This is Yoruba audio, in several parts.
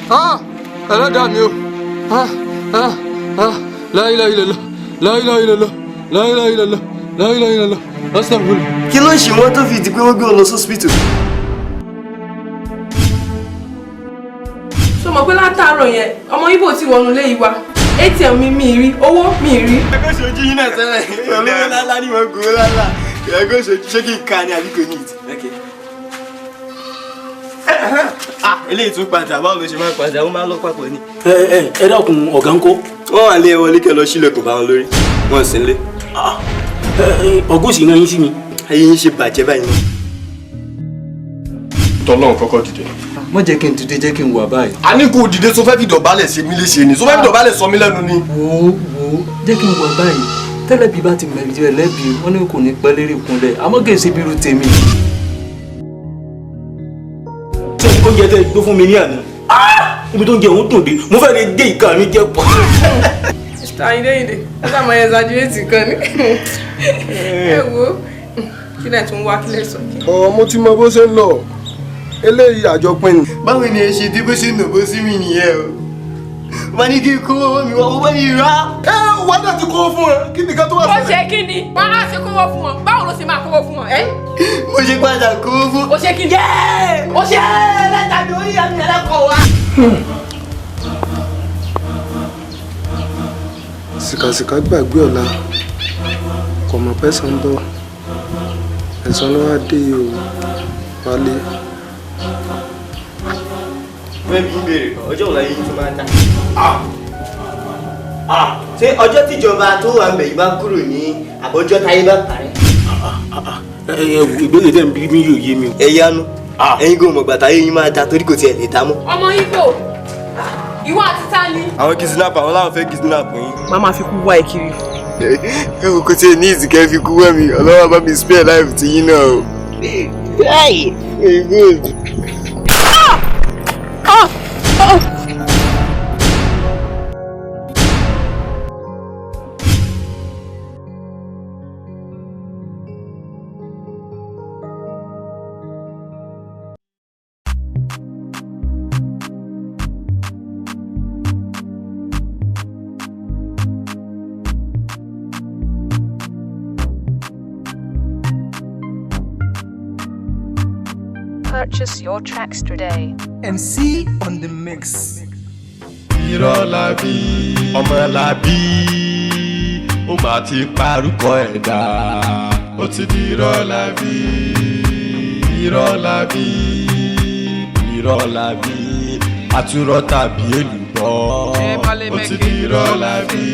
ẹlẹ́dàá mi o. La ilaha illallah, la ilaha illallah, la ilaha illallah, la ilaha illallah. Astaghfirullah. Kí ló ń ṣe wọ́n tó fi di pé wọ́n gbé ọ lọ hospital? Ṣé mọ̀ pé látàárọ̀ yẹn ọmọ Igbo ti wọnú ilé yìí wá. ATM mi rí, owó mi rí. Ẹgbẹ́ ṣojú yín náà tẹ́lẹ̀. Olówó lálá ni wọ́n gbowó lálá. Ẹgbẹ́ ṣojú ṣé kí n ka ni àbí kò ní ìtì? Eléyìí tún padà, báwo ló ṣe máa padà? Ó máa lọ papọ̀ ni. Ẹ dákun ọ̀gá ńkọ́? Wọ́n wà lé wọlé kẹ́ lọ sílẹ̀kùn bá wọn lórí. Wọ́n sì ń lé. Ọ̀gá òsì rán yín sí mi. Ayé yín ṣe bàjẹ́ báyìí. Tọ́lọ́run kọ́kọ́ dìde. Má jẹ́ kí n dìde, jẹ́ kí n wà báyìí. A ní kó dìde tó fẹ́ fi dọ̀bálẹ̀ ṣe mí léṣe ni. Tó fẹ́ fi dọ̀bálẹ̀ sọ mí lẹ́nu ni. Wo jẹ́ kí n wà báyìí. Tẹ́lẹ̀ bí bá ti mẹ̀rí rẹ̀ lẹ́bi, wọ́n ní kò ní pẹ́ lérí ìkúnlẹ̀. Àmọ́ kì í ṣe bírú tèmi. Ṣé oúnjẹ tẹ́ gbé fún mi ní àná? Ibi tó ń jẹ òun dùn dé, mo fẹ́ lè dé ìka mi jẹ́ pọ̀. Mr. Ayinde, ó sá máa exaggerate kan ní. Ẹ wo, kí lẹ̀ tún wá kí lẹ̀ sọ kí. Mo ti mọ bó ṣe ń lọ. Eléyìí àjọpín ni. Báwo ni ẹ ṣe dé bó ṣe nà bó sí mi nìyẹn o? Wọ́n ní kí n kó owó mi wọ́n wọ́n ní ra. Wọ́n náà ti kó fún ẹ. Kí nìkan tó wà Ó ṣe kí ni? Wọ́n á ṣe kówó fún wọn. Báwo ló ṣe máa kówó fún wọn? Mo ṣe padà kó fún. Ó ṣe kí ni? Ó ṣe lẹ́tàdé orí àmì ẹlẹ́kọ̀ọ́ wa. Sìkàsìkà gbàgbé ọ̀la. Kò mọ̀ pẹ́ sàn bọ̀. Ẹ̀san ló wá dé o. Wálé. Bẹ́ẹ̀ bí béèrè kan, ọjọ́ ọ̀la yìí tó máa ń dá. Ṣé ọjọ́ tíjọba tó wà ń bẹ̀ yìí bá kúrò ní àbọ̀jọ́ táyé bá parẹ́? Ìbéèrè tẹ̀ ń bí mi yóò yé mi. Ẹ yanu, ẹ̀yin kò mọ̀ gbàtà yín máa da torí kò tiẹ̀ lè ta mọ́. Ọmọ Igbo, ìwọ àti ta ni? Àwọn kidnapper àwọn láwọn fẹ́ kidnap yín. Má máa fi kú wá ẹ kiri. Ẹ wò kò tiẹ̀ ní ìsìnkẹ́ fi kú wá mi, Ọlọ́run bá mi spare life ti yín náà o. Hey, good. Purchase your tracks today. MC on the mix. Irolabi, Omoh Labi, ó mà ti parúkọ ẹ̀dá. Ó ti di Irolabi, Irolabi, Irolabi, àtúrọ̀ tàbí èlùbọ́. Ó ti di Irolabi,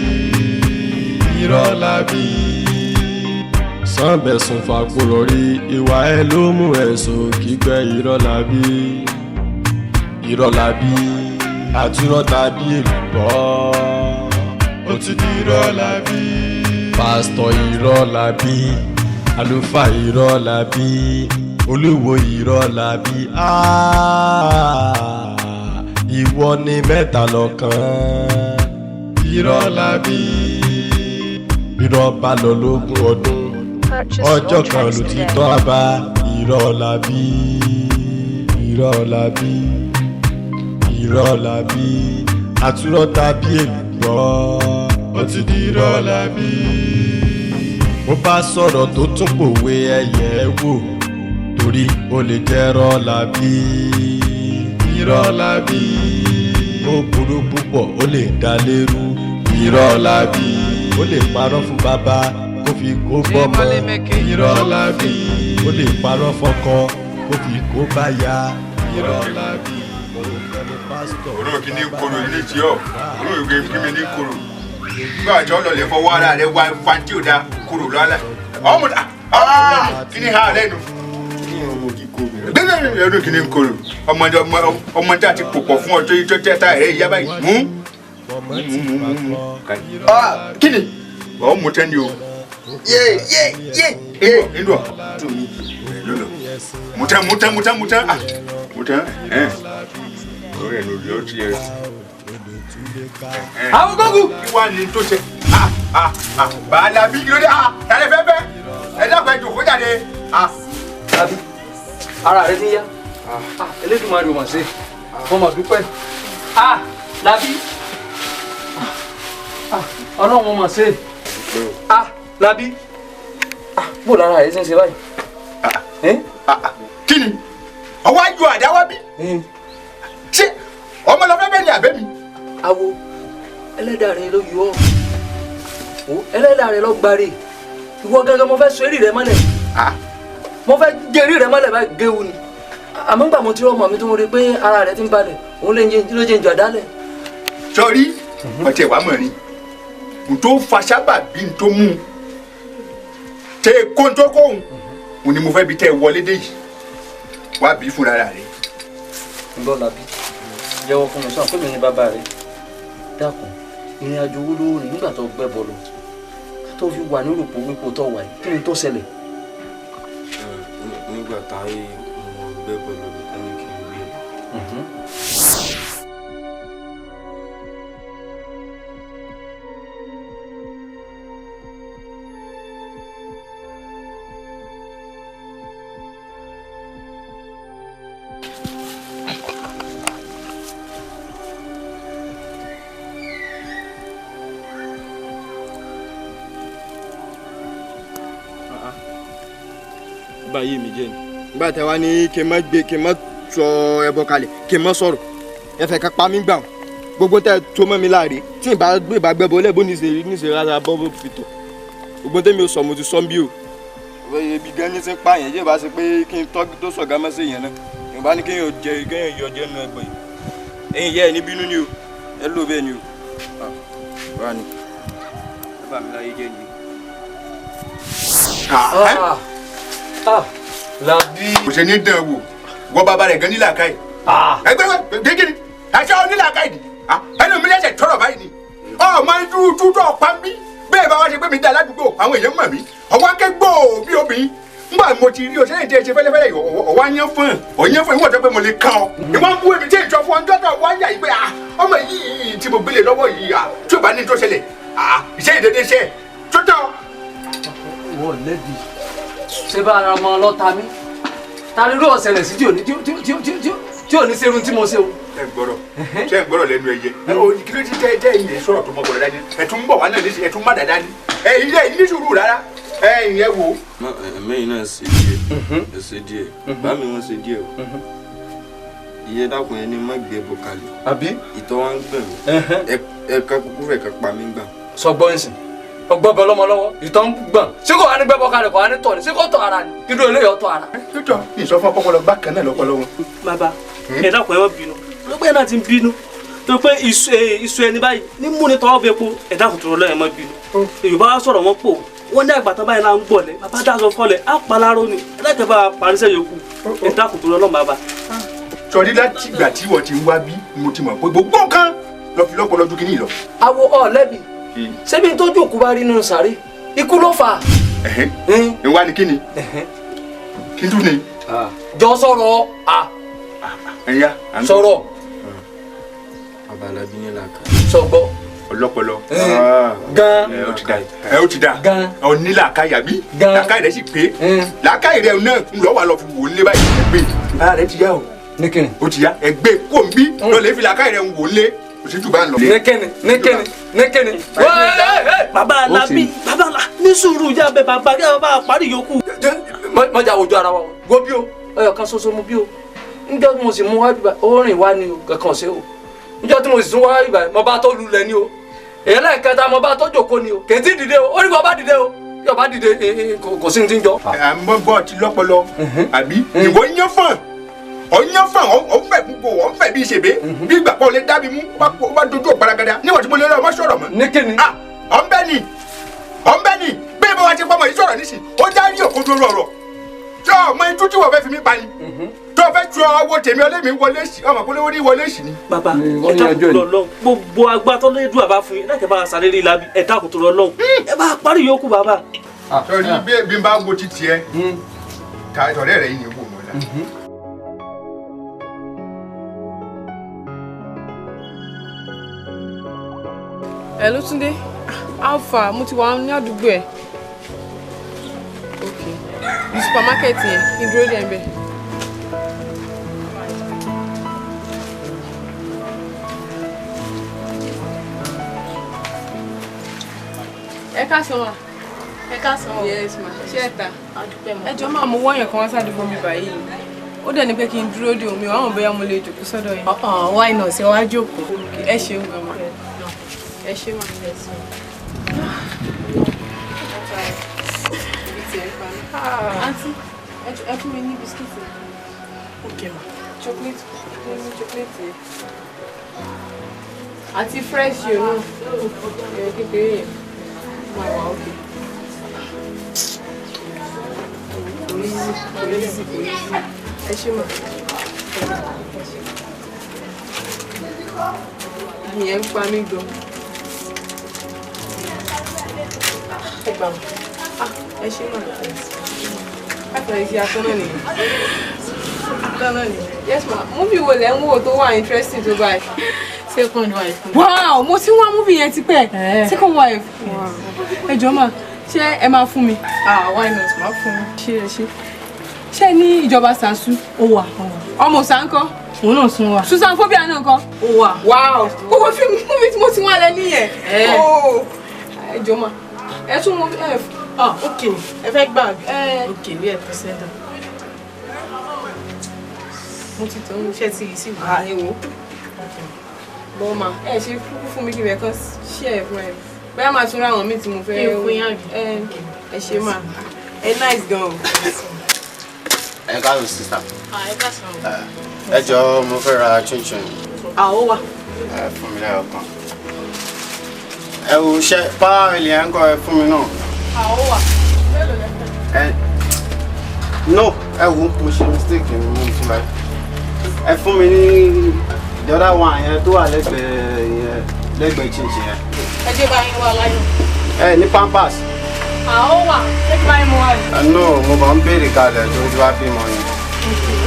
Irolabi. Sànbẹ̀sùn fàgbọ́rọ̀ rí ìwà ẹ ló mú ẹ̀sùn kígbẹ́ Irolabi, Irolabi, àtúrọ̀ tàbí èlùbọ́. Ó ti di Irolabi. Pásítọ̀ Irolabi, àlùfáà Irolabi, olúwo Irolabi. Ìwọ ni mẹ́ta lọ́kan. Irolabi, irọ́ bá lọ lógún ọdún. Ọjọ́ kan ló ti tọ́ àbá. Irolabi, Irolabi, Irolabi, àtúrọ̀ tàbí èlùbọ́. Ó ti di Irolabi. Mo bá sọ̀rọ̀ tó tún pòwe ẹyẹ wò, torí ó lè jẹ́ Irolabi, Irolabi. Ó burú púpọ̀, ó lè dá lérú. Irolabi, ó lè parọ́ fún bàbá kó fi kó bọ́mọ. Irolabi, ó lè parọ́ fọ́kọ kó fi kó báyà. Irolabi. Olóò kí ní koro ilé tí ọ, olóò ìwé kí mi ní koro. Gbọ́ àjọ lọlẹ̀ fọwọ́ ara rẹ̀ wá fantí ò dá koro lọ́la. Ọmọdé kí ni ha lẹ́nu? Gbẹ́gbẹ́ ẹ̀rọ kí ni koro? Ọmọdé àti pòpọ̀ fún ọjọ́ ìjọ tẹ́ta rẹ̀ yá báyìí. Mú. Kí ni? Ọ̀ mú tẹ́ni o. Inú ọ̀. Mutẹ́. Orí ẹ̀ lórí ọtí ẹ̀. Awogoogle. Kí wàá ní tó ṣe? Bàálà bí kí ló dé? Tàlẹ́ fẹ́ bẹ́. Ẹ dákun ẹ jòkó jáde. Ara rẹ ti yá. Elédùmarè ò mà ṣe. Mo mà dúpẹ́. Labi. Ọlọ́run mọ̀ ṣe. Labi. Bó lára rẹ̀ ṣe ń ṣe báyìí. Kí ni? Ọwọ́ àjò àdáwọ́ bí? Ṣé ọmọ lọ fẹ́ bẹ́ẹ̀ ni àbẹ́ mi? Awo ẹlẹ́dàá rẹ ló yọ ọ́. Ẹlẹ́dàá rẹ ló gbáre. Ìwọ gẹ́gẹ́ mo fẹ́ so eré rẹ mọ́lẹ̀. Mo fẹ́ gé eré rẹ mọ́lẹ̀ báyìí géwu ni. Àmọ́ nígbà mo ti rọ́ ọmọ mi tó mo rí pé ara rẹ ti ń balẹ̀ òun ló jẹ́ ìjọ àdálẹ̀. Sọrí ọtí ẹ̀wà mọ̀ rí n tó fa sábà bí n tó mú un tẹ kóńtó kóhùn òun ni mo fẹ́ bi tẹ́ ẹ wọlé dé yìí wá bí fúnra rẹ̀. ń bọ́ Labi jẹ́wọ́ fún mi sọ pé mi ní bàbá rẹ̀ dákun ìrìn àjò owó lówó rẹ̀ nígbà tó gbẹ́ bọ́ lọ tó fi wà ní rògbò wípé tó wà yìí kí ni tó ṣẹlẹ̀. Nígbà táyé mo gbẹ́ bọ́ lọ ẹni kì í gbé. Báyé mi jẹ́ ni nígbà tí wàá ní kí n má gbé kí n má sọ ẹbọ kalẹ̀ kí n má sọ̀rọ̀ ẹ fẹ́ ká pa mí gbà gbogbo tẹ́ tó mọ́ mi láàrin tí n bá gbẹ́bọ lẹ́bọ níṣẹ́ rárá bọ́ fi tọ̀ gbogbo tẹ́mi ò sọ mo ti sọ bí o ebi gan ní ti ń pààyàn yé bá ṣe pé kí n tọ́ tó sọ̀gá mọ́ sí yẹn náà ìbá ní kéèyàn yọ jẹ́ nínú ẹgbẹ́ yìí ẹ̀yin yẹ́ ẹ̀ ní bínú ni o ẹ lò bẹ́ẹ̀ ni o wà ní ẹ bá mi láyé jẹ́ ni. Labi. Kò ṣe ní dán wò wọ́n bàbá rẹ̀ gan ní làákàyè. Ẹgbẹ́ wọn gẹ́gẹ́ ni àṣà wọn ní làákàyè ni ẹnu mi lẹ́sẹ̀ tọrọ báyìí ni ọmọ dúdú tó ọ̀pá ń bí bẹ́ẹ̀ bá wá ṣe pé mi dá aládùúgbò àwọn èèyàn mọ̀ mí ọwọ́ akẹ́gbọ́ bí obìnrin nígbà mo ti rí o sẹ́yìn tí ẹ ṣe fẹ́lẹ́fẹ́lẹ́ ọwọ́ anyán fún ìwọ̀n tó pé mo lè kàn ọ́ ìwọ́n ń bú èmi tí ìjọ fún ọjọ́ náà wá yà yí pé ọmọ yìí tí mo gbélé lọ́wọ́ yìí tí ò bá ní tó ṣẹlẹ̀ iṣẹ́ ìdédé iṣẹ́ tó tán. Wọ́n lẹ́bi ṣé bá ara ọmọ ọlọ́ta mi ta ni irú ọ̀sẹ̀lẹ̀ sí tí ò ní serun tí mo ṣe o. ẹ gbọ́dọ̀ ṣé ẹ gbọ́dọ̀ lẹ́nu ẹyẹ kí ló ti tẹ́ ẹ̀yìn sọ̀rọ̀ tó mọ bọ̀dọ̀ dání ẹ tún ń bọ̀ wá náà níṣẹ́ ẹ tún má dàda ní ẹ̀yìn ilé ní sùúrù rárá ẹ̀yìn ẹ wò. Mẹ́yìn náà ṣe díẹ̀ ẹ ṣe díẹ̀ bá mi wọ́n ṣe díẹ̀ o iye dákun yẹn ni má gbé bọ̀ kalẹ̀ àbí ìtọ́ wa ń gbẹ̀ mí ẹ̀ka kúkú fẹ̀ ká pa mí gbà. sọgbọ́n ìsìn ọgbọ́n bẹ lọ́mọ lọ́wọ́ ìtọ́ ń gbọ̀n ṣé kò wá ní gbẹ́bọ̀ kalẹ̀ kò wá ní tọ̀ ní ṣé kò tọ̀ ara ni kí ló eléyìí ọ̀tọ̀ ara. títọ́ ìsọfún ọpọlọ bákan náà lọ́pọlọ wọn. Bàbá ẹ dákun ẹ má bínú lọ́pọ̀ yẹn náà ti ń bínú tó pé iṣu ẹni báyìí ní múni tọ́wọ́ bẹ po ẹ dákun tó lọ́ọ́ ẹ má bínú. Yorùbá wa sọ̀rọ̀ wọn pò wọ́n ní àgbàtàn báyìí náà ń gbọ̀lẹ̀ bàbá dáṣọ fọlẹ̀ á paláró ni ẹ dákun bá paríṣẹ́ yòókù ẹ dákun tó lọ́ọ́ bàbá. sọrí láti ìgbà tí wọ́n ti ń wá bí mo ti mọ̀ pé gbogbo nǹkan lọ fi lọ́pọlọ ju kínní lọ. Awo ọ̀lẹ́bi ṣebí tó jókòó bá rí nínú sàárè ikú ló fà. ìwà ni kíni kí n tún ni. jọ sọ̀rọ̀ ẹ̀yà sọ̀rọ̀. Abalabi ní làákà. sọgbọ́. ọlọ́pọlọ. gan. ẹ ó ti da ọ ní làákàyà bí làákàyà rẹ sì pé làákàyà rẹ náà ń lọ wà lọ fi wò lé báyìí ẹgbẹ́ ara rẹ ti yá o. ní kíni. ó ti yá ẹgbẹ́ kò ń bí lọ lè fi làákàyà rẹ ń wò lé òṣèjú bá ń lọ. ní kíni. Bàbá Labi bàbá la ní sùúrù yá bẹ bàbá kí bàbá parí yòókù. mọ̀jà òjò ara wa wo bí o ọyọ kan ṣoṣo mu bí o níjọ́ tí mo sì mú wá bíbá ó rìn wá ní o kankan ṣe o níjọ́ tí mo sì tún wá bíbá mo bá tó lulẹ̀ ni o èyí lẹ́ẹ̀kẹta mo bá tó jòkó ni o kì í ti dìde o ó ní bọ́ bá dìde o yóò bá dìde kò sí ní ti ń jọ. àmọ́ bọ́ ti lọ́pọlọ àbí ìwọ yẹn fún ọyàn fún ọ̀nfẹ́ gbogbo ọ̀nfẹ́ bíi ṣèbé bí ìgbà pọ̀ lè dábì mú ó bá dojú ọ̀gbaragada níwọ̀n tí mo lè lọ ọmọ sọ̀rọ̀ mọ́. ní kíni. ọ̀nbẹ́ ni bẹ́ẹ̀ bá wa ti pọ́nmọ́ yìí sọ̀rọ̀ nísì ó já ní òkodo rọ̀rọ̀ tí ọmọ itú tí wọ́n fẹ́ fi mí pa ni tó fẹ́ tu ọwọ́ tèmi ọlẹ́mi wọlé sí ọmọ kólówó ní wọlé sí ni. Bàbá ẹ dákun tó lọ gbogbo agbátọ́ lẹ́dùn àbá fún yín láti bá a sáré rí Labi ẹ dákun tó lọ ẹ bá a parí yòókù bàbá. sọrí bí n bá wo ti tiẹ̀ tọ̀rẹ́ rẹ̀ yìí ni wò mọ́ la. Hello Túndé, Alfa mo ti wà ní àdúgbò ẹ̀. Ok, ní supermarket yẹn kí n dúró dé ẹ̀ bẹ́ẹ̀. Ẹ káàsán ma. Ẹ káàsán. Yes ma. Ṣé ẹ ta? Adúpẹ́ ma. Ẹ jọ̀ọ́ máa mú wọ́yàn kan wá sádùúgbò mi báyìí. Ó dẹ̀ ní pé kí n dúró de omi, àwọn bóyá mo lè jókòó sọ́dọ̀ yín. Why not? Ṣé wàá jókòó? Ẹ ṣeun gan ma. Ẹ ṣe ma. Àǹtí, ẹ fún mi ní bisikíìtì. Okay ma. Chocolate. Chocolate. Àti fresh yìí náà. Kékeré yẹn. Máa wà ókè. Kò easy. Ẹ ṣe mà. Ìyẹn ń pa mí gan. Ẹ gbà mí. Ẹ ṣe mà. Àtàrí sí atọ́nà nìyẹn. Atọ́nà nìyẹn. Yes ma. Múfì wo lẹ́ ń wò tó wà interesting tó báyìí? Second wife. Wow, mo ti wá múfì yẹn tipẹ́. Second wife. Ẹ jọ̀ọ́ mà, ṣé ẹ máa fún mi? Why not? Máa fún mi. Ṣé ní ìjọba Sàásù? Ó wà. Ọmọ Sàńkọ́? Òun náà sún wa. Susan Phobia náà kọ́? Ó wà. Wow, gbogbo fíìmù tí mo ti wá lẹ nìyẹn. Ẹ jọ̀ọ́ mà, ẹ tún mo F. Okay. Ẹ fẹ́ gbà bí? Okay, we are president. Mo ti tọ́ Ṣé ti yìí sí wà? Ewo. Bọ́ ma, ẹ ṣe kúkú fún mi kí bẹ̀ kan ṣí ẹ̀ fún ẹ. Bẹ́ẹ̀ máa tún ráwọn míì tí mo fẹ́ fún yàn. Ẹ ṣe mà, ẹ nice gan o. Ẹ káàsán sísá. Ẹ káàsán. Ẹ jọ̀ọ́ mo fẹ́ ra chinchin. Ó wà. Ẹ fún mi lẹ́yọ̀ kan. Ẹ wò ṣe power ilé ẹ̀ ń kọ́ ẹ fún mi náà. Ó wà. No, ẹ wò mo ṣe mistake ni mo fún ẹ. Ẹ fún mi ní the other one yẹn tó wà lẹ́gbẹ̀ẹ́ chinchin yẹn. Ẹ jẹ́ bá yín wá láyọ̀. Ní Pampers. Ó wà. Ẹ jẹ́ bá yín mú wá yìí. No, mo kàn ń béèrè kalẹ̀ tó ti wá bímọ ni.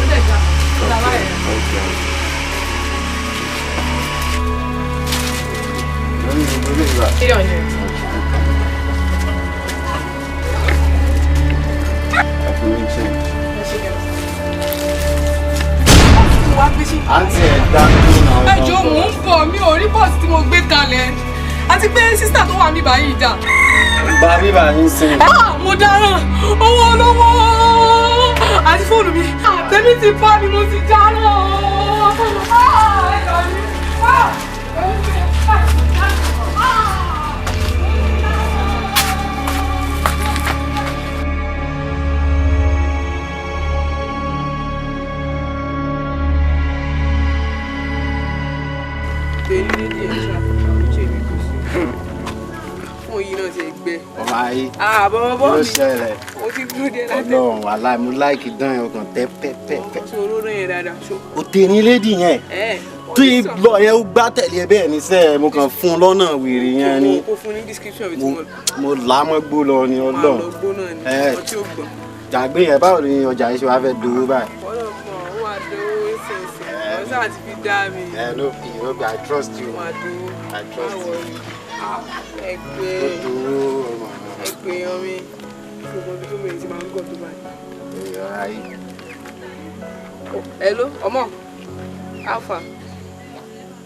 Ó dẹ̀ gbà. Ó dà báyìí. Lórí gbogbo ilé ìgbà. 300. Ẹ fún mi change. Àǹtí ẹ̀ dá dúró náà. Ẹ jọ̀ọ́ mò ń bọ̀, mi ò rí bọ́ọ̀sì tí mo gbé kalẹ̀. Àti pé sísítà tó wà mí báyìí dà. Bá bíbà yín sìn. Mo dáràn owó olówó àti fóònù mi. Tèmi ti bá mi, mo ti dáràn. Fún yìí náà ti gbẹ. Ọmọ ayé. Bọ́bọ́ mi. Ló ṣẹlẹ̀. Mo ti dúró dé láti. Ọlọ́run wàhálà mo láìkì dán ẹ̀ ọkàn tẹ́ pẹ́pẹ́pẹ́. Ṣé olóró yẹn dáadáa? O tèmi lédi yẹn. Tí lọ yẹn ó gbá tẹ̀lé ẹ bẹ́ẹ̀ ní sẹ́ẹ̀ mo kàn fún un lọ́nà wèrè yẹn ni. Mo fún ní description bí tí mo. Mo là á mọ́ gbó lọ ni Ọlọ́run. Àlọ́ gbó náà ni ọtí ò gbọ́n. Jàgbé yẹn báwo ni ọjà yìí ṣe wá fẹ́ dowó báyìí. Ọlọ́pàá ó wà dówó ìsinsìn. Ọ̀sán àti fi dá mi. No be I trust you. Wà dówó. I trust you. Ẹgbẹ́ yan mi. Gbogbo ibi tó mèrè ti máa ń gọ̀ tó báyìí. Hello, Omoh. Alfa.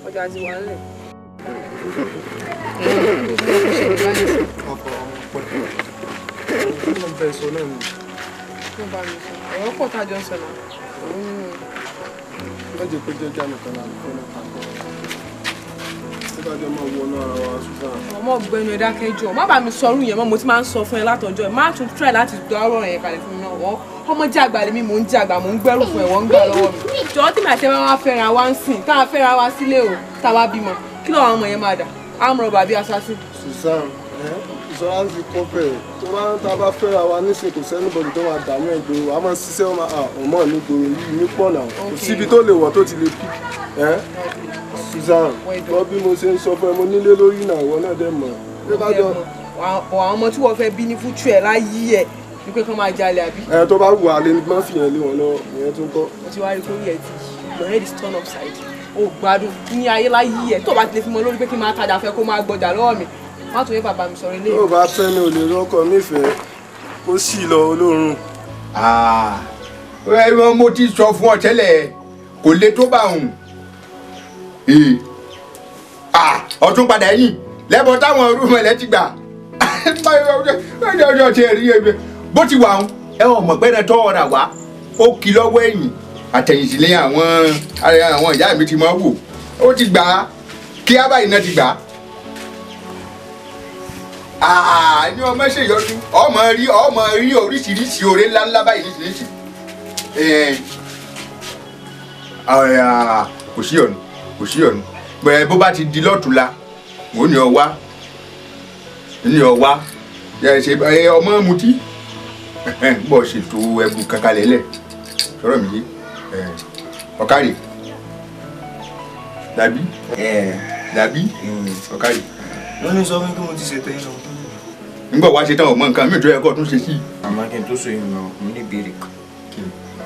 Ọjà ti wà nílẹ̀. Ọ̀rọ̀ pọ̀ tá a jọ ń sọ̀rọ̀. Lọ́jọ́ pé jẹ́jẹ́ nìkan náà fún mi pàtó. Ó bá jẹ́ máa wọnú ara wa ṣùgbọ́n. Ọmọ ọ̀gbẹ́ni ẹ̀dá kẹjọ, má bàa mi sọrú yẹn mọ́, mo ti máa ń sọ fún ẹ látọjọ́ ẹ, má tún try láti gbọ́ ọ̀rọ̀ yẹn kalẹ̀ fún mi náà. Wọ́n ọmọ jẹ́ àgbà lèmi, mò ń jẹ́ àgbà, mò ń gbẹ́rù fún ẹ, wọ́n ń gbà lọ́wọ́ mi. Jọ̀wọ́ tí màá tẹ́ wá fẹ́ra wa ń sìn, táwa fẹ́ra wa sílé o, táwa bímọ, kí lọ́wọ́ ọmọ yẹn máa dà? Àmọ́ bàbí assassin. Susan, ìṣọ́ra ti kọ́ bẹ̀rẹ̀ tó bá ń tá a bá fẹ́ra wa nísìnyí kò sẹ́nìbọ̀dì tó máa dààmú ẹ̀gbọ́n a máa ṣiṣẹ́ wọn ọmọ nígboro yìí ní pọ̀ náà kò síbi tó lè wọ̀ tó ti lè pí. Susan, wọ́n bí mo ṣe ń sọ fún ẹ mo nílé lórí náà ìwọ náà dẹ̀ mọ̀. Àwọn ọmọ tí wọ́n fẹ́ bí ní fútu ẹ̀ láyé ẹ̀ ní pé kán máa jalè àbí. Tó bá wù á lé ní má fi yẹn lé wọn lọ ìyẹn tó ń kọ́. Mo ti wá rí kórìí ẹ̀ tí your head is turned upside. O gbádùn ní ayé láyé ẹ̀ tó bá ti lè fi mọ lórí pé kí n máa tajà fẹ́ kó máa gbọjà lọ́wọ́ mi. Má tó yẹ bàbá mi sọ̀rọ̀ ilé. Tó bá fẹ́ mi ò lè rọ́kọ nífẹ̀ẹ́ kó sì lọ olórun. Mo ti sọ fún ọ tẹ́lẹ̀ kò lè tó bá òun. Ọtún padà yìí lẹ́bọ̀ táwọn rúmọ̀lẹ́ ti gbà ọjọ́ tí ẹ rí ẹgbẹ́ bó ti wà ń ẹ ò mọ̀ pé ẹ tọ́ ọ̀rà wá ó kì lọ́wọ́ ẹ̀yìn àtẹ̀yìnsílẹ̀ àwọn ìyá mi ti máa wò ó ti gbà á kí á báyìí náà ti gbà á. ní ọmọ ṣèyọdún ọmọ rí oríṣiríṣi oore ńláńlá báyìí níṣìṣì kò sí ọ̀nà bẹ́ẹ̀ bó bá ti di lọ́tùnla mo ní ọ wá ṣe ọmọ mutí bọ́ ṣètò ẹ̀bùn kankan lẹ́lẹ̀ sọ̀rọ̀ mi yé ọ̀kárì dàbí ọ̀kárì. wọ́n ní sọ fún kí mo ti ṣètò yín lọ. nígbà wá ṣe tán ọmọ nǹkan mi ò tó yẹ kó tún ṣe sí. àmọ́ kí n tó so yín lọ mo ní ìbéèrè kan.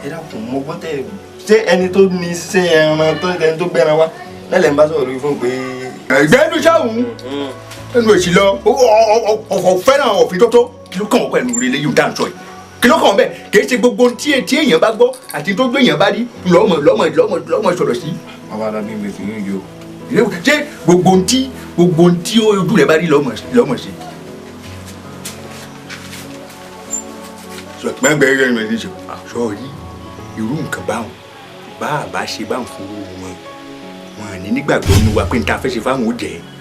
ẹ dákun mo gbọ́ tẹ̀ ṣé ẹni tó ní ṣe ẹran tó ẹni tó gbẹ́ran wá lẹ́lẹ̀ ń bá sọ̀rọ̀ lórí fún pé. ẹgbẹ́ sáwùn ẹnu èsì lọ ọ̀fọ̀ fẹ́ràn òfin tó kí ló kàn wọ́n pẹ̀lú rẹ̀ lẹ́yìn dáńtọ́ yìí kí ló kàn wọ́n bẹ́ẹ̀ kì í ṣe gbogbo tí èèyàn bá gbọ́ àti tó gbé èèyàn bá rí lọ́mọ sọ̀rọ̀ sí. bàbá alábí mi fi yín yọ. ṣé gbogbo tí ojú rẹ̀ bá rí lọ́mọ sí. gbẹ́ngbẹ́ rẹ̀ rẹ̀ ní sọ̀rí irú nǹkan báwọn bá a bá ṣe báwọn fún wọn ní nígbàgbọ́ ní wa pé n ta fẹ́ ṣe fáwọn ó jẹ́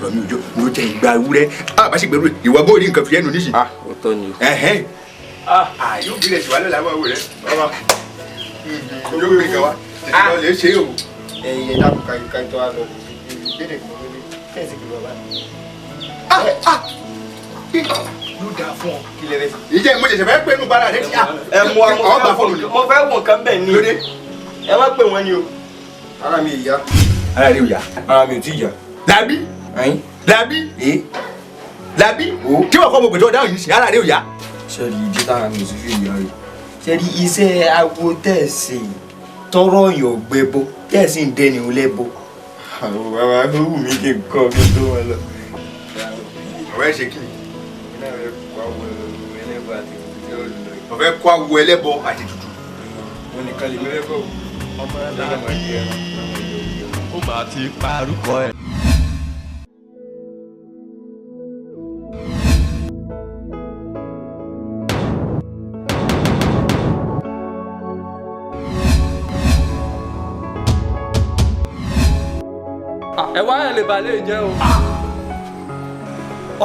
rọmi òjò ló jẹ ìgbà wúrẹ́ bá ṣe gbèrú ìwọ bó rí nǹkan fi ẹnu nísìn. ó tọ́ ni. yóò bí rẹ̀ ṣùgbọ́n lọ́la wọ̀ rẹ̀ ọmọ yóò bí nǹkan wá tètè lọ lè ṣe o. ẹyẹ dákun ká tó a lọ ìbéèrè kan lórí kẹ́sì kí bàbá. yóò dáa fún ọ. kí lè rẹ. ìjẹ́ mo ṣẹ̀ṣẹ̀ fẹ́ pé inú bara rẹ ti à. ẹ mú àwọn ọgbà fọlù ni. mo fẹ́ wọ̀n kan bẹ́ẹ̀ ni. lóde. ẹ má pè wọ́n ni o. ara mi ìyá. ara rẹ ò yá. ara mi ò tí ì yá. Labi Labi kí wọ́n kọ́ mo gbèdé ọ̀dá òyìn sí ara rẹ̀ ò yá. sẹ́ẹ̀rì ìdí tára mi ò sì fi ìyá rẹ̀ sẹ́ẹ̀rì iṣẹ́ awo tẹ̀sí tọrọ yàn gbẹbọ tẹ̀sí ń dẹni ò lẹ́bọ. àwọn bàbá tó wù mí kí n kọ́ kí n tó wọn lọ. ọ̀rẹ́ ṣe kí ni. ọ̀fẹ́ kó awo ẹlẹ́bọ àti tutù. wọn nìkan lè wọlé bọ̀. ọmọ aláàbí ó máa ti parúkọ ẹ̀. ẹ wá ẹ lè balẹ̀ jẹ́ o.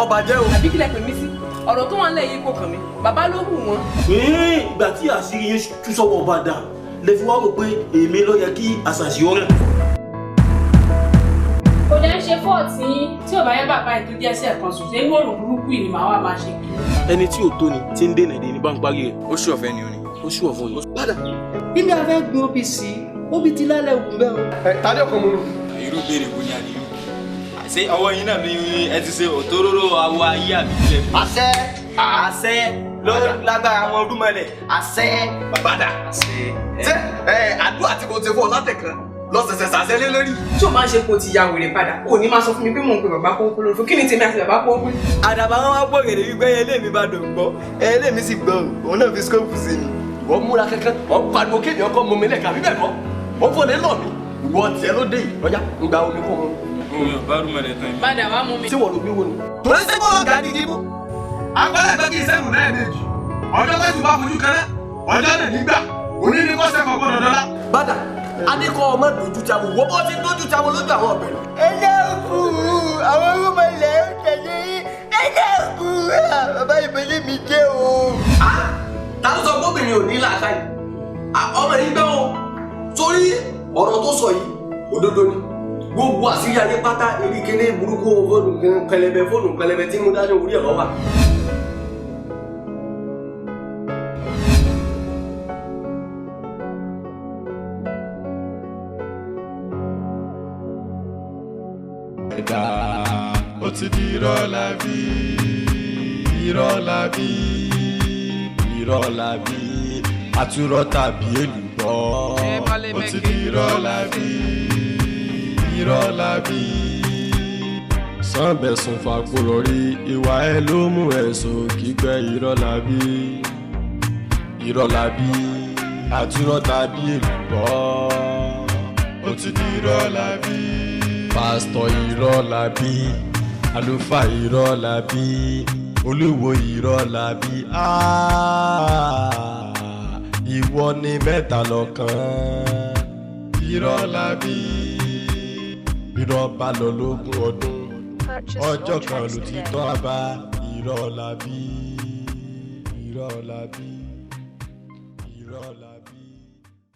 ọba jẹ́ o. àbí kílẹ̀ pè mí sí ọ̀rọ̀ tó wà ń lẹ̀ yìí kò kàn mí bàbá ló hù wọ́n. ìgbà tí àṣírí yẹn tú sọ́wọ́ ọba dà lè fi wá rò pé èmi ló yẹ kí àṣàṣì ó rẹ̀. kò dẹ́ ṣe fọ́ọ̀tì tí ò bá yẹ bàbá ètò díẹ̀ sí ẹ̀kan sùn ṣé ń gbòòrò burúkú yìí ni màá wá máa ṣe kí. ẹni tí ò tó ni tí ń dènà èdè ní bá ń parí rẹ̀. ó ṣù ọ̀fẹ́ ni o ni. ó ṣù ọ̀fun ni. padà ilé afẹ́ gbin OPC OB ti lálẹ́ ògùn bẹ́ẹ̀ o. tàdé ọkọ mo rò. irú béèrè wo ni a ní irú. ṣé ọwọ́ yín náà ni ẹ ti ṣe òtóróró awọ ayé àbíkílẹ̀. àṣẹ ló lágbára àwọn olúmọlẹ̀ àṣẹ bàbàdà. ṣé àdúrà tí mo ti fún ọ látẹ̀kan lọ́sẹ̀sẹ̀ sàṣẹ́lé lórí. tí o máa ń ṣe kó ti ya wèrè padà o ní máa sọ fún mi pé mò ń pe bàbá kó lórí fún kí ni tèmi àti bàbá kó pé. àdàbà wọn wá gbọ́ gèrè wípé ẹlẹ́mi bá dùn gbọ́ ẹlẹ́mi sì gbọ́ òun náà fi skóòpù sí mi. wọ́n múra kankan wọ́n pariwo kéde ọkọ mọ mi lẹ́ka bíbẹ̀ kọ́ wọ́n fọ́lẹ́ lọ mi ìwọ tiẹ̀ ló dé yìí lọ́jà ń gba omi kọ́ wọn. padà wá mú mi. tí wọ́n lò mí wo ni. torí sẹ́kọ̀ ọ̀gá dídí mú. agbálẹ̀gbẹ́ kì í sẹ́nu lẹ́ẹ̀mejì ọjọ́ tẹ́sí bá fojú kẹrẹ́ ọjọ́ náà nígbà òní ni kò sẹ́kọ̀ gbọ́dọ̀ dọ́là. bàdà adékọ́ ọmọ dojú ti àwọn wọ́n bọ́ ti dojú ti àwọn lójú àwọn ọ̀bẹ. ẹ̀yẹ́ òkú àwọn olúmọlẹ̀ ó tẹ̀lé ẹ̀yẹ́ òkú bàbá ìbẹ̀lẹ̀ mi jẹ́ o. ta ló sọ gómìnà ò ní làákàyè ọmọ yìí gbẹ́ o torí ọ̀rọ̀ tó sọ yìí òdodo ni gbogbo àṣírí ayé pátá eré kéde burúkú fóònù pẹlẹbẹ tí mo dájọ́ orí ẹ̀ lọ́wọ́. ẹ̀dá ó ti di Irolabi Irolabi Irolabi àtúrọ̀ tàbí èlùbọ́ ó ti di Irolabi Irolabi sanbẹ̀sùn fàgbọ́rọ̀ rí ìwà ẹ̀ ló mú ẹ̀sùn kígbẹ́ Irolabi Irolabi àtúrọ̀ tàbí èlùbọ́ ó ti di Irolabi. Pásítọ̀ Irolabi, àlùfáà Irolabi, olúwo Irolabi ìwọ ni mẹ́ta lọ́kan Irolabi irọ́ bá lọ lógún ọdún ọjọ́ kan ló ti tọ́ àbá Irolabi.